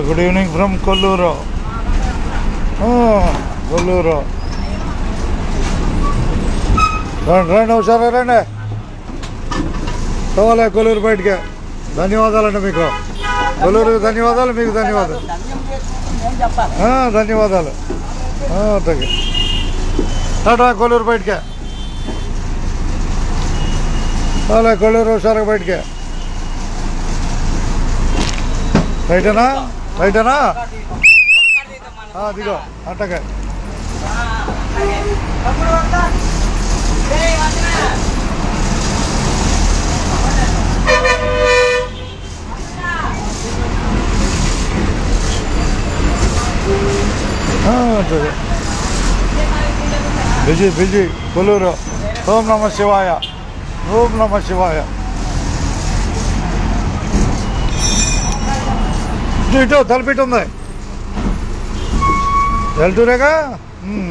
Good evening from Kollur. Kollur రండి ఒకసారి రండి. పోవాలే కొల్లూరు బయటికి. ధన్యవాదాలండి మీకు. కొల్లూరు ధన్యవాదాలు, మీకు ధన్యవాదాలు. ధన్యవాదాలు. కొల్లూరు బయటికి పోలే. కొల్లూరు ఒకసారి బయటికి. రైటేనా రైటేనా దిగో అట్టగా. Busy busy Kolluru. ఓం నమ శివాయ, ఓం నమ శివాయ. ఇటు తలపిట్టు ఉంది. వెళ్తూరేగా.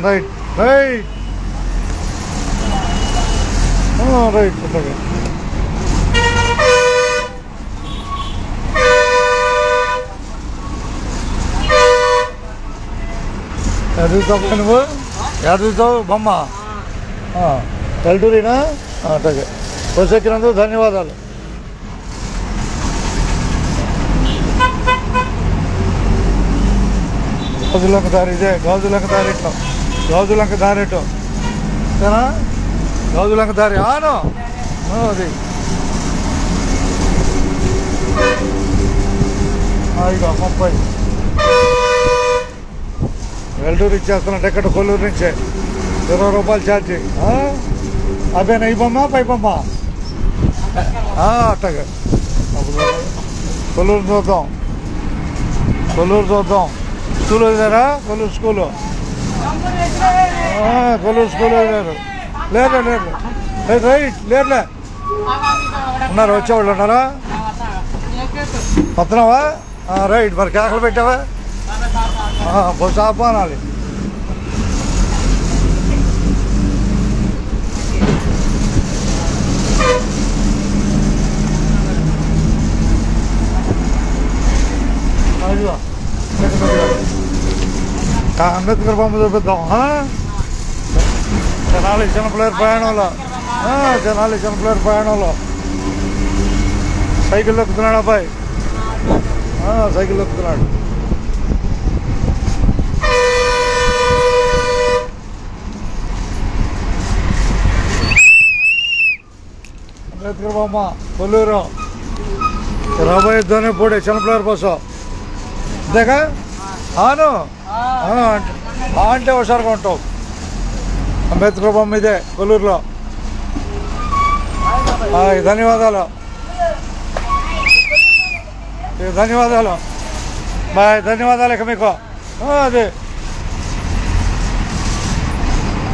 Right right right. అట్టగా ఎదుగుతావు నువ్వు? ఎదుగుతావు బొమ్మ. వెళ్తూరేనా? అట్టగా బస్సు ఎక్కినందుకు ధన్యవాదాలు. గాజులంక దారి ఇదే. గాజులంక దారి ఇట్లా. గాజులంక దారి ఇటు సరేనా? గాజులంక దారి ఆను అది. ఇక 30 వెల్టూరు ఇచ్చేస్తున్నట్టు. ఎక్కడ కొల్లూరు నుంచే 20 రూపాయలు ఛార్జీ. అదేనా ఈ బొమ్మ పై బొమ్మ? అట్టగా కొల్లూరు చూద్దాం. కొల్లూరు చూద్దాం. స్కూల్ వదిలేరా? కొల్లూరు స్కూలు. కొల్లూరు స్కూల్ వదిలేరు. లేరు లేరు రైట్ లేరులే. ఉన్నారు వచ్చేవాళ్ళు ఉన్నారా? వస్తున్నావా? రైట్. మరి కేకలు పెట్టావా? బస్సు ఆపానాలి. అంబేద్కర్ బొమ్మ చూపిద్దాం. జనాలి చిన్నపిల్లల ప్రయాణంలో. జనాలి చిన్నపిల్లల ప్రయాణంలో సైకిల్ ఎక్కుతున్నాడు అబ్బాయి. సైకిల్ ఎక్కుతున్నాడు. అంబేద్కర్ బొమ్మ కొల్లూరు. 25 పూడే చిన్నపిల్లల బస్సు. అంతేగా? అంటే హుషారుగా ఉంటావు. అంబేద్కర్ బొమ్మ ఇదే కొల్లూరులో. ధన్యవాదాలు. ధన్యవాదాలు బాయ్. ధన్యవాదాలు ఇక మీకు. అదే